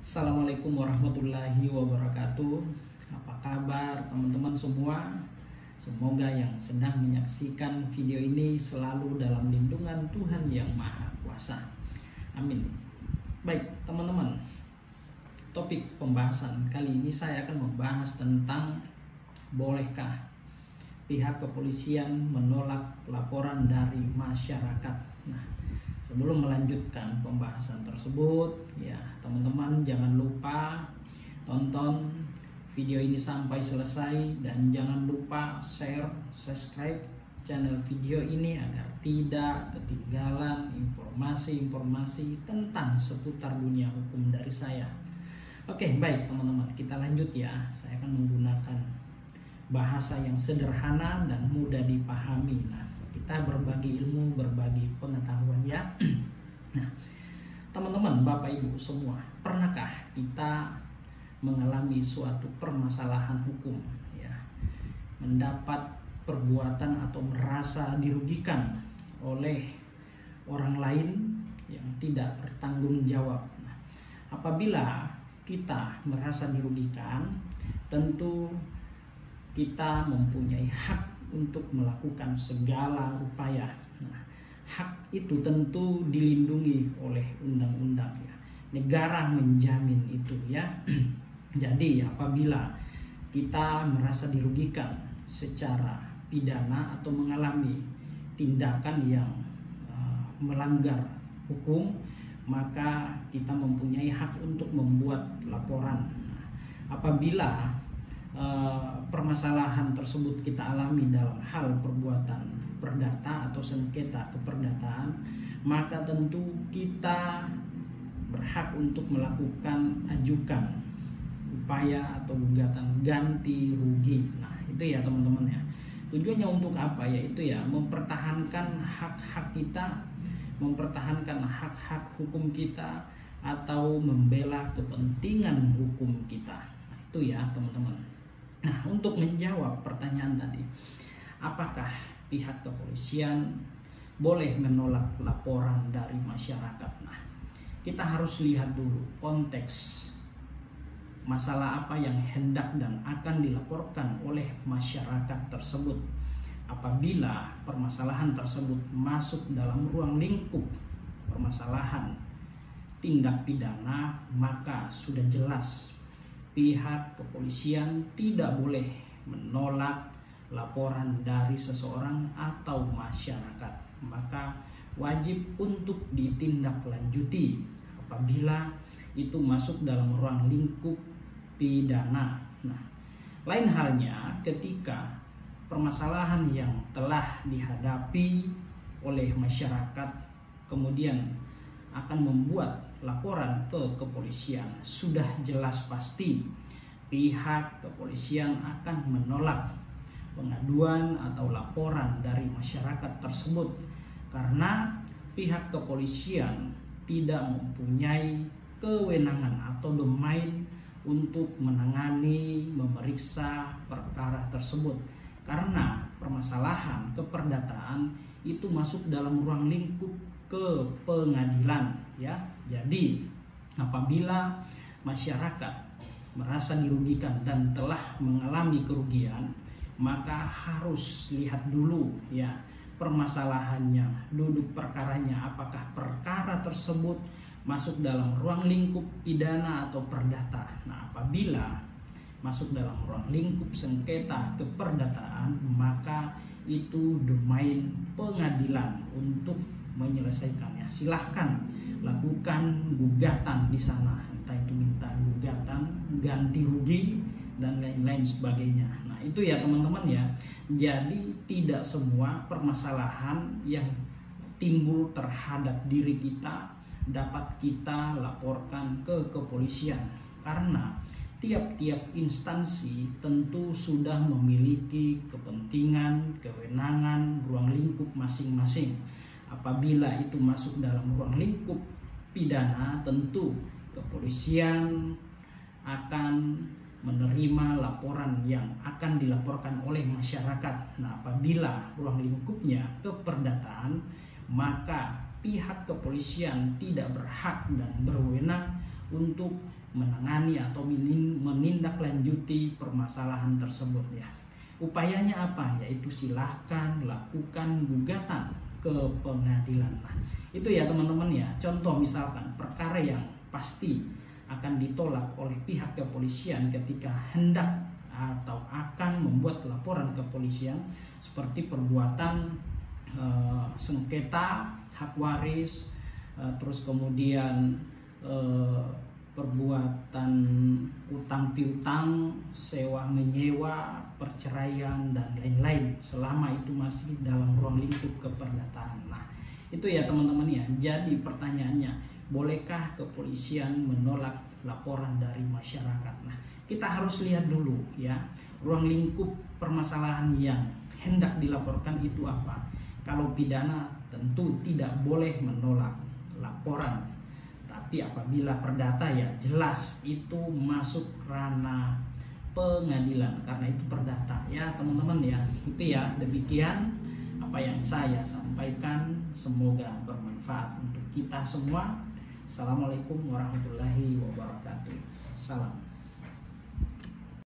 Assalamualaikum warahmatullahi wabarakatuh. Apa kabar teman-teman semua? Semoga yang sedang menyaksikan video ini selalu dalam lindungan Tuhan Yang Maha Kuasa. Amin. Baik teman-teman, topik pembahasan kali ini saya akan membahas tentang bolehkah pihak kepolisian menolak laporan dari masyarakat. Nah, sebelum melanjutkan pembahasan tersebut, ya teman-teman jangan lupa tonton video ini sampai selesai dan jangan lupa share, subscribe channel video ini agar tidak ketinggalan informasi-informasi tentang seputar dunia hukum dari saya. Oke, baik teman-teman, kita lanjut ya. Saya akan menggunakan bahasa yang sederhana dan mudah dipahami. Nah, kita berbagi ilmu, berbagi pengetahuan ya. Nah, teman-teman, Bapak Ibu semua, pernahkah kita mengalami suatu permasalahan hukum ya, mendapat perbuatan atau merasa dirugikan oleh orang lain yang tidak bertanggung jawab? Nah, apabila kita merasa dirugikan, tentu kita mempunyai hak untuk melakukan segala upaya. Nah, hak itu tentu dilindungi oleh undang-undang ya. Negara menjamin itu ya. Jadi apabila kita merasa dirugikan secara pidana atau mengalami tindakan yang melanggar hukum, maka kita mempunyai hak untuk membuat laporan. Nah, apabila permasalahan tersebut kita alami dalam hal perbuatan perdata atau sengketa keperdataan, maka tentu kita berhak untuk melakukan ajukan upaya atau gugatan ganti rugi. Nah, itu ya teman-teman ya. Tujuannya untuk apa? Yaitu ya mempertahankan hak-hak kita, mempertahankan hak-hak hukum kita, atau membela kepentingan hukum kita. Nah, itu ya teman-teman. Nah, untuk menjawab pertanyaan tadi, apakah pihak kepolisian boleh menolak laporan dari masyarakat? Nah, kita harus lihat dulu konteks masalah apa yang hendak dan akan dilaporkan oleh masyarakat tersebut. Apabila permasalahan tersebut masuk dalam ruang lingkup permasalahan tindak pidana, maka sudah jelas pihak kepolisian tidak boleh menolak laporan dari seseorang atau masyarakat. Maka wajib untuk ditindaklanjuti apabila itu masuk dalam ruang lingkup pidana. Nah, lain halnya ketika permasalahan yang telah dihadapi oleh masyarakat kemudian akan membuat laporan ke kepolisian, sudah jelas pasti pihak kepolisian akan menolak pengaduan atau laporan dari masyarakat tersebut karena pihak kepolisian tidak mempunyai kewenangan atau domain untuk menangani, memeriksa perkara tersebut karena permasalahan keperdataan itu masuk dalam ruang lingkup ke pengadilan ya. Jadi apabila masyarakat merasa dirugikan dan telah mengalami kerugian, maka harus lihat dulu ya permasalahannya, duduk perkaranya, apakah perkara tersebut masuk dalam ruang lingkup pidana atau perdata. Nah, apabila masuk dalam ruang lingkup sengketa keperdataan, maka itu domain pengadilan untuk menyelesaikannya. Silahkan lakukan gugatan di sana, entah itu minta gugatan ganti rugi dan lain-lain sebagainya. Nah, itu ya teman-teman ya. Jadi tidak semua permasalahan yang timbul terhadap diri kita dapat kita laporkan ke kepolisian karena tiap-tiap instansi tentu sudah memiliki kepentingan, kewenangan, ruang lingkup masing-masing. Apabila itu masuk dalam ruang lingkup pidana, tentu kepolisian akan menerima laporan yang akan dilaporkan oleh masyarakat. Nah, apabila ruang lingkupnya keperdataan, maka pihak kepolisian tidak berhak dan berwenang untuk menangani atau menindaklanjuti permasalahan tersebut ya. Upayanya apa? Yaitu silahkan lakukan gugatan ke pengadilan. Nah, itu ya teman-teman ya. Contoh misalkan perkara yang pasti akan ditolak oleh pihak kepolisian ketika hendak atau akan membuat laporan kepolisian, seperti perbuatan sengketa hak waris, terus kemudian perbuatan utang piutang, sewa menyewa, perceraian dan lain-lain, selama itu masih dalam ruang lingkup keperdataan. Nah, itu ya teman-teman ya. Jadi pertanyaannya, bolehkah kepolisian menolak laporan dari masyarakat? Nah, kita harus lihat dulu ya, ruang lingkup permasalahan yang hendak dilaporkan itu apa. Kalau pidana tentu tidak boleh menolak laporan. Tapi apabila perdata ya jelas itu masuk ranah pengadilan karena itu perdata ya teman-teman ya. Itu ya, demikian apa yang saya sampaikan, semoga bermanfaat untuk kita semua. Assalamualaikum warahmatullahi wabarakatuh. Salam.